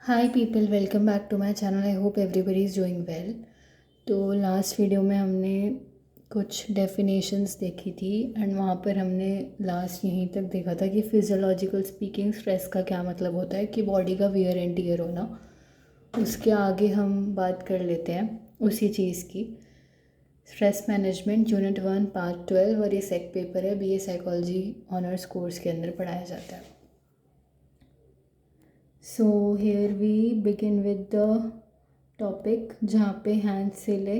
Hi people, welcome back to my channel. I hope everybody is doing well. तो last video में हमने कुछ definitions देखी थी एंड वहाँ पर हमने लास्ट यहीं तक देखा था कि फिजियोलॉजिकल स्पीकिंग स्ट्रेस का क्या मतलब होता है, कि बॉडी का वियर एंड टियर होना। उसके आगे हम बात कर लेते हैं उसी चीज़ की। स्ट्रेस मैनेजमेंट यूनिट 1 पार्ट 12 और ये सेक पेपर है, बीए साइकोलॉजी ऑनर्स कोर्स के अंदर पढ़ाया जाता है। So here we begin with the topic जहाँ पे हैंड सिले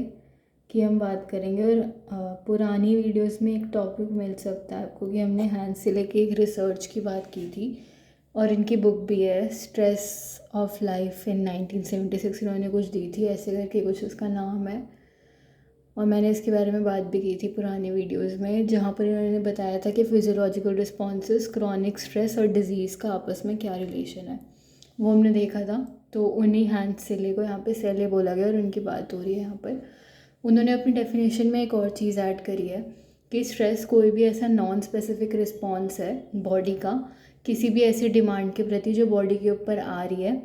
की हम बात करेंगे। और पुरानी वीडियोस में एक टॉपिक मिल सकता है आपको कि हमने हैंड सिले की एक रिसर्च की बात की थी और इनकी बुक भी है, स्ट्रेस ऑफ लाइफ इन 1976 इन्होंने कुछ दी थी, ऐसे करके कुछ उसका नाम है। और मैंने इसके बारे में बात भी की थी पुरानी वीडियोस में, जहाँ पर इन्होंने बताया था कि फिजियोलॉजिकल रिस्पॉन्सेस, क्रॉनिक स्ट्रेस और डिजीज़ का आपस में क्या रिलेशन है, वो हमने देखा था। तो उन्हीं हैंड सेले को यहाँ पे सेले बोला गया और उनकी बात हो रही है यहाँ पर। उन्होंने अपनी डेफिनेशन में एक और चीज़ ऐड करी है कि स्ट्रेस कोई भी ऐसा नॉन स्पेसिफिक रिस्पॉन्स है बॉडी का किसी भी ऐसी डिमांड के प्रति जो बॉडी के ऊपर आ रही है,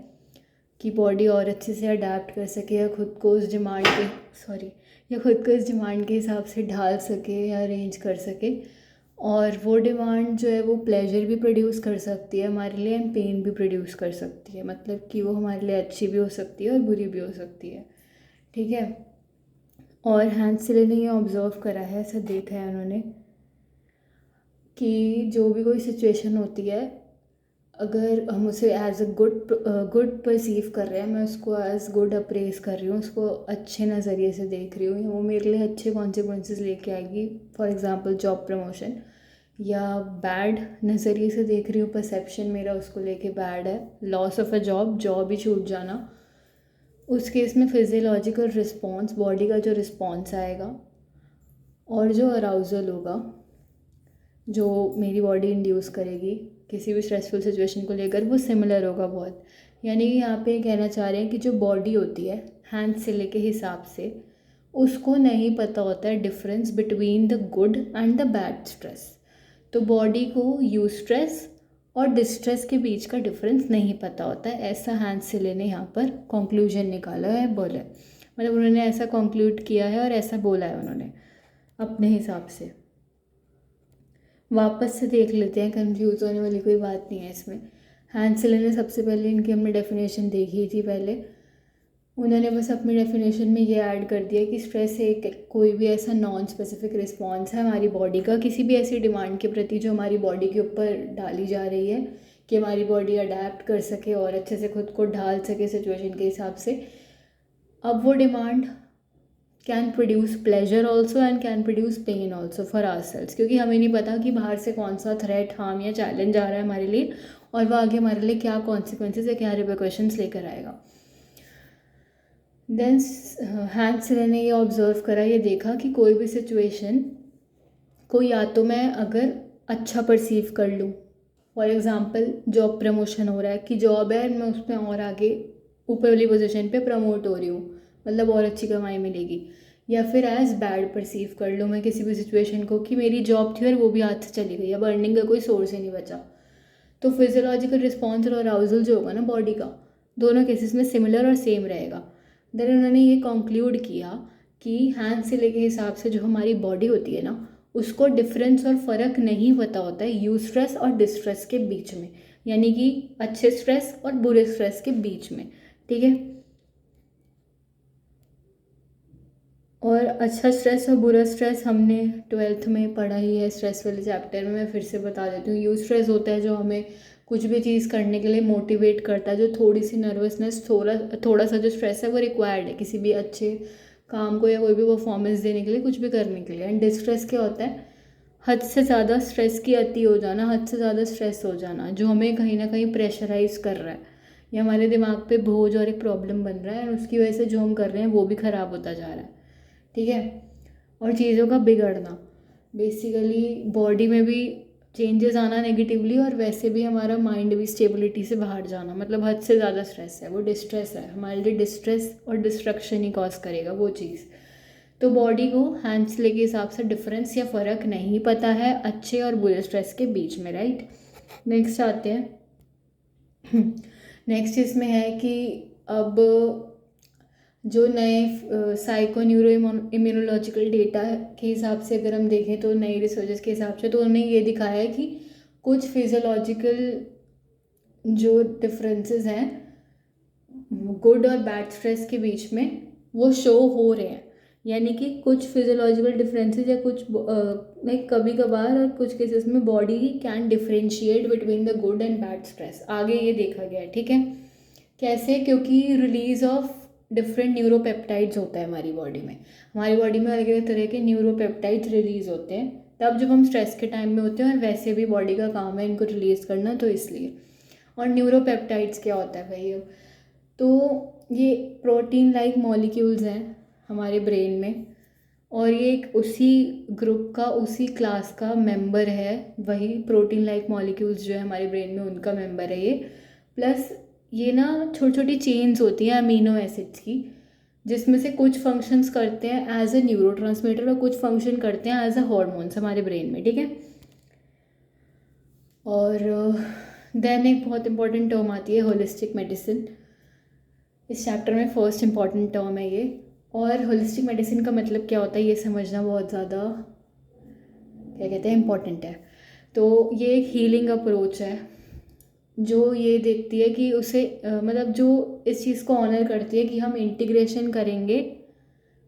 कि बॉडी और अच्छे से अडेप्ट कर सके या खुद को उस डिमांड के हिसाब से ढाल सके या अरेंज कर सके। और वो डिमांड जो है वो प्लेजर भी प्रोड्यूस कर सकती है हमारे लिए एंड पेन भी प्रोड्यूस कर सकती है, मतलब कि वो हमारे लिए अच्छी भी हो सकती है और बुरी भी हो सकती है। ठीक है। और हैंसले ने ये ऑब्ज़र्व करा है, ऐसा देखा है उन्होंने, कि जो भी कोई सिचुएशन होती है, अगर हम उसे एज अ गुड परसीव कर रहे हैं, मैं उसको एज गुड अप्रेस कर रही हूँ, उसको अच्छे नज़रिए से देख रही हूँ, वो मेरे लिए अच्छे कॉन्सिक्वेंसेस लेके आएगी। फॉर एग्ज़ाम्पल जॉब प्रमोशन, या बैड नज़रिए से देख रही हूँ, परसेप्शन मेरा उसको लेके बैड है, लॉस ऑफ अ जॉब ही छूट जाना, उस केस में फिजियोलॉजिकल रिस्पॉन्स, बॉडी का जो रिस्पॉन्स आएगा और जो अराउजल होगा जो मेरी बॉडी इंड्यूस करेगी किसी भी स्ट्रेसफुल सिचुएशन को लेकर, वो सिमिलर होगा बहुत। यानी कि यहाँ पे कहना चाह रहे हैं कि जो बॉडी होती है हैंड सिले के हिसाब से, उसको नहीं पता होता है difference between the good and the bad stress. तो बॉडी को यू स्ट्रेस और डिस्ट्रेस के बीच का डिफरेंस नहीं पता होता है, ऐसा हैंड सिले ने यहाँ पर कंक्लूजन निकाला है, बोला है, मतलब उन्होंने ऐसा कंक्लूड किया है और ऐसा बोला है उन्होंने अपने हिसाब से। वापस से देख लेते हैं, कंफ्यूज होने वाली कोई बात नहीं है इसमें। हैंसले ने सबसे पहले इनकी हमने डेफिनेशन देखी थी पहले, उन्होंने बस अपनी डेफिनेशन में ये ऐड कर दिया कि स्ट्रेस एक कोई भी ऐसा नॉन स्पेसिफिक रिस्पॉन्स है हमारी बॉडी का किसी भी ऐसी डिमांड के प्रति जो हमारी बॉडी के ऊपर डाली जा रही है, कि हमारी बॉडी अडेप्ट कर सके और अच्छे से खुद को ढाल सके सिचुएशन के हिसाब से। अब वो demand can produce pleasure also and can produce pain also for ourselves, क्योंकि हमें नहीं पता कि बाहर से कौन सा थ्रेट, हार्म या चैलेंज आ रहा है हमारे लिए और वह आगे हमारे लिए क्या कॉन्सिक्वेंसेज या क्या रिपरकशंस लेकर आएगा। देन हैंसले ने ये ऑब्जर्व करा, ये देखा कि कोई भी सिचुएशन को या तो मैं अगर अच्छा परसीव कर लूँ, फॉर एग्ज़ाम्पल जॉब प्रमोशन हो रहा है कि जॉब है मैं उसमें और आगे ऊपर वाली पोजीशन पे प्रमोट हो रही हूँ, मतलब और अच्छी कमाई मिलेगी, या फिर एज बैड परसीव कर लूँ मैं किसी भी सिचुएशन को कि मेरी जॉब थी और वो भी हाथ से चली गई, अब अर्निंग का कोई सोर्स ही नहीं बचा। तो फिजियोलॉजिकल रिस्पॉन्स और अराउजल जो होगा ना बॉडी का, दोनों केसेस में सिमिलर और सेम रहेगा। देन उन्होंने ये कंक्लूड किया कि हैंड सिले के हिसाब से जो हमारी बॉडी होती है ना, उसको डिफरेंस और फ़र्क नहीं पता होता है यू स्ट्रेस और डिस्ट्रेस के बीच में, यानी कि अच्छे स्ट्रेस और बुरे स्ट्रेस के बीच में। ठीक है। और अच्छा स्ट्रेस और बुरा स्ट्रेस हमने 12th में पढ़ा ही है, स्ट्रेस वाले चैप्टर में। मैं फिर से बता देती हूँ, यू स्ट्रेस होता है जो हमें कुछ भी चीज़ करने के लिए मोटिवेट करता है, जो थोड़ी सी नर्वसनेस, थोड़ा सा जो स्ट्रेस है वो रिक्वायर्ड है किसी भी अच्छे काम को या कोई भी परफॉर्मेंस देने के लिए, कुछ भी करने के लिए। एंड डिस्ट्रेस क्या होता है, हद से ज़्यादा स्ट्रेस की अति हो जाना, हद से ज़्यादा स्ट्रेस हो जाना जो हमें कहीं ना कहीं प्रेशराइज कर रहा है या हमारे दिमाग पे बोझ और एक प्रॉब्लम बन रहा है, और उसकी वजह से जो हम कर रहे हैं वो भी ख़राब होता जा रहा है। ठीक है। और चीज़ों का बिगड़ना, बेसिकली बॉडी में भी चेंजेस आना नेगेटिवली, और वैसे भी हमारा माइंड भी स्टेबिलिटी से बाहर जाना, मतलब हद से ज़्यादा स्ट्रेस है वो डिस्ट्रेस है हमारे लिए, डिस्ट्रेस और डिस्ट्रक्शन ही कॉज करेगा वो चीज़। तो बॉडी को हैंसले के हिसाब से डिफरेंस या फ़र्क नहीं पता है अच्छे और बुरे स्ट्रेस के बीच में, राइट। नेक्स्ट आते हैं नेक्स्ट इसमें है कि अब जो नए साइको न्यूरो इम्यूनोलॉजिकल डेटा के हिसाब से अगर हम देखें तो नई रिसर्चेस के हिसाब से तो उन्होंने ये दिखाया है कि कुछ फिजियोलॉजिकल जो डिफरेंसेस हैं गुड और बैड स्ट्रेस के बीच में वो शो हो रहे हैं। यानी कि कुछ फिजियोलॉजिकल डिफरेंसेस या कुछ लाइक कभी कभार और कुछ केसेस में body can differentiate between the good and bad stress, आगे ये देखा गया है। ठीक है, कैसे? क्योंकि रिलीज ऑफ डिफरेंट न्यूरोपेप्टाइड्स होता है हमारी बॉडी में। हमारी बॉडी में अलग अलग तरह के न्यूरोपेप्टाइड्स रिलीज होते हैं तब जब हम स्ट्रेस के टाइम में होते हैं, और वैसे भी बॉडी का काम है इनको रिलीज़ करना, तो इसलिए। और न्यूरोपेप्टाइड्स क्या होता है भाई? अब तो ये प्रोटीन लाइक मॉलिक्यूल्स हैं हमारे ब्रेन में, और ये एक उसी ग्रुप का, उसी क्लास का मेंबर है। वही प्रोटीन लाइक मॉलिक्यूल्स जो है हमारे ब्रेन में उनका मेंबर है ये। प्लस ये ना छोटी छोटी चेन्स होती हैं अमीनो एसिड्स की, जिसमें से कुछ फंक्शंस करते हैं एज ए न्यूरोट्रांसमीटर और कुछ फंक्शन करते हैं एज अ हॉर्मोन्स हमारे ब्रेन में। ठीक है, और देन एक बहुत इंपॉर्टेंट टर्म आती है होलिस्टिक मेडिसिन। इस चैप्टर में फर्स्ट इंपॉर्टेंट टर्म है ये। और होलिस्टिक मेडिसिन का मतलब क्या होता है ये समझना बहुत ज़्यादा क्या कहते हैं इम्पॉर्टेंट है। तो ये एक हीलिंग अप्रोच है जो ये देखती है कि उसे मतलब जो इस चीज़ को ऑनर करती है कि हम इंटीग्रेशन करेंगे,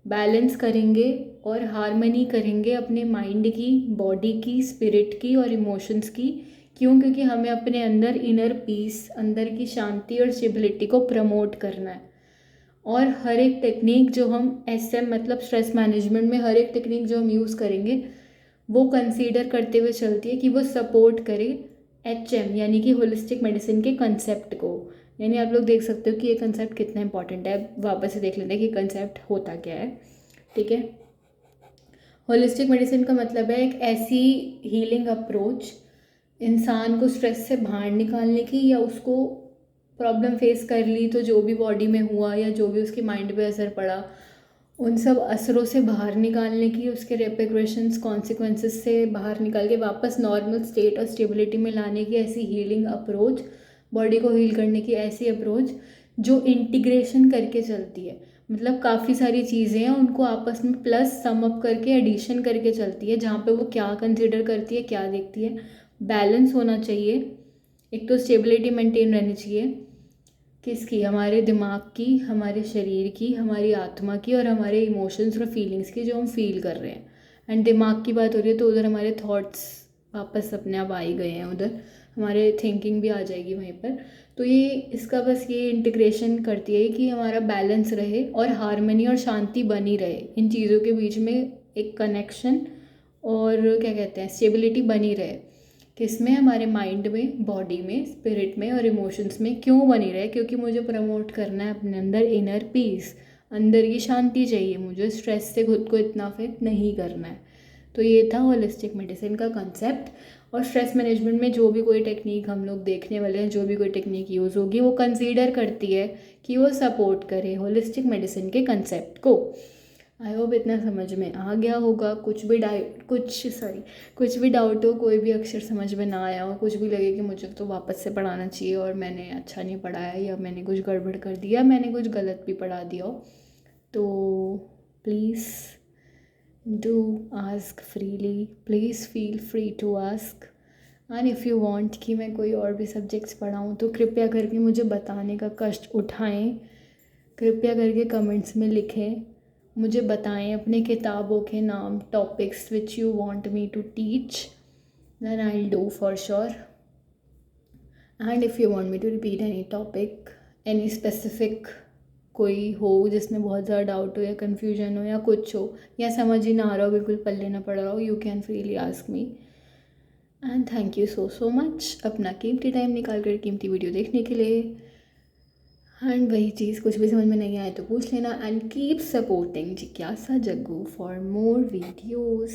बैलेंस करेंगे और हार्मनी करेंगे अपने माइंड की, बॉडी की, स्पिरिट की और इमोशंस की। क्यों? क्योंकि हमें अपने अंदर इनर पीस, अंदर की शांति और स्टेबिलिटी को प्रमोट करना है। और हर एक टेक्निक जो हम SM मतलब स्ट्रेस मैनेजमेंट में हर एक टेक्निक जो हम यूज़ करेंगे वो कंसीडर करते हुए चलती है कि वो सपोर्ट करे HM यानी कि होलिस्टिक मेडिसिन के कंसेप्ट को। यानी आप लोग देख सकते हो कि ये कंसेप्ट कितना इंपॉर्टेंट है। वापस से देख लेते हैं कि कंसेप्ट होता क्या है। ठीक है, होलिस्टिक मेडिसिन का मतलब है एक ऐसी हीलिंग अप्रोच इंसान को स्ट्रेस से बाहर निकालने की, या उसको प्रॉब्लम फेस कर ली तो जो भी बॉडी में हुआ या जो भी उसके माइंड पे असर पड़ा उन सब असरों से बाहर निकालने की, उसके रेपरकशंस कॉन्सिक्वेंसेस से बाहर निकाल के वापस नॉर्मल स्टेट और स्टेबिलिटी में लाने की ऐसी हीलिंग अप्रोच, बॉडी को हील करने की ऐसी अप्रोच जो इंटीग्रेशन करके चलती है। मतलब काफ़ी सारी चीज़ें हैं उनको आपस में प्लस सम अप करके एडिशन करके चलती है, जहाँ पे वो क्या कंसिडर करती है, क्या देखती है। बैलेंस होना चाहिए, एक तो स्टेबिलिटी मेंटेन रहनी चाहिए किसकी? हमारे दिमाग की, हमारे शरीर की, हमारी आत्मा की और हमारे इमोशंस और फीलिंग्स की जो हम फील कर रहे हैं। एंड दिमाग की बात हो रही है तो उधर हमारे थॉट्स वापस अपने आप आ ही गए हैं, उधर हमारे थिंकिंग भी आ जाएगी वहीं पर। तो ये इसका बस ये इंटीग्रेशन करती है कि हमारा बैलेंस रहे और हार्मनी और शांति बनी रहे, इन चीज़ों के बीच में एक कनेक्शन और क्या कहते हैं स्टेबिलिटी बनी रहे। किसमें? हमारे माइंड में, बॉडी में, स्पिरिट में और इमोशंस में। क्यों बनी रहे? क्योंकि मुझे प्रमोट करना है अपने अंदर इनर पीस, अंदर की शांति चाहिए मुझे, स्ट्रेस से खुद को इतना अफेक्ट नहीं करना है। तो ये था होलिस्टिक मेडिसिन का कंसेप्ट। और स्ट्रेस मैनेजमेंट में जो भी कोई टेक्निक हम लोग देखने वाले हैं, जो भी कोई टेक्निक यूज़ होगी, वो कंसीडर करती है कि वो सपोर्ट करे होलिस्टिक मेडिसिन के कंसेप्ट को। आई होप इतना समझ में आ गया होगा। कुछ भी डाउट हो, कोई भी अक्षर समझ में ना आया हो, कुछ भी लगे कि मुझे तो वापस से पढ़ाना चाहिए और मैंने अच्छा नहीं पढ़ाया या मैंने कुछ गड़बड़ कर दिया, मैंने कुछ गलत भी पढ़ा दिया हो, तो please do ask freely, please feel free to ask. And if you want कि मैं कोई और भी सब्जेक्ट्स पढ़ाऊँ तो कृपया करके मुझे बताने का कष्ट उठाएं, कृपया करके कमेंट्स में लिखें, मुझे बताएं अपने किताबों के नाम, topics which you want me to teach, then I will do for sure. And if you want me to repeat any topic, any specific कोई हो जिसमें बहुत ज़्यादा डाउट हो या कन्फ्यूजन हो या कुछ हो या समझ ही ना आ रहा हो, बिल्कुल पल्ले ना पड़ रहा हो, you can freely ask me. And thank you so much अपना कीमती टाइम निकाल कर कीमती वीडियो देखने के लिए। एंड वही चीज़, कुछ भी समझ में नहीं आए तो पूछ लेना। एंड कीप सपोर्टिंग जिज्ञासा जग्गू फॉर मोर वीडियोज़।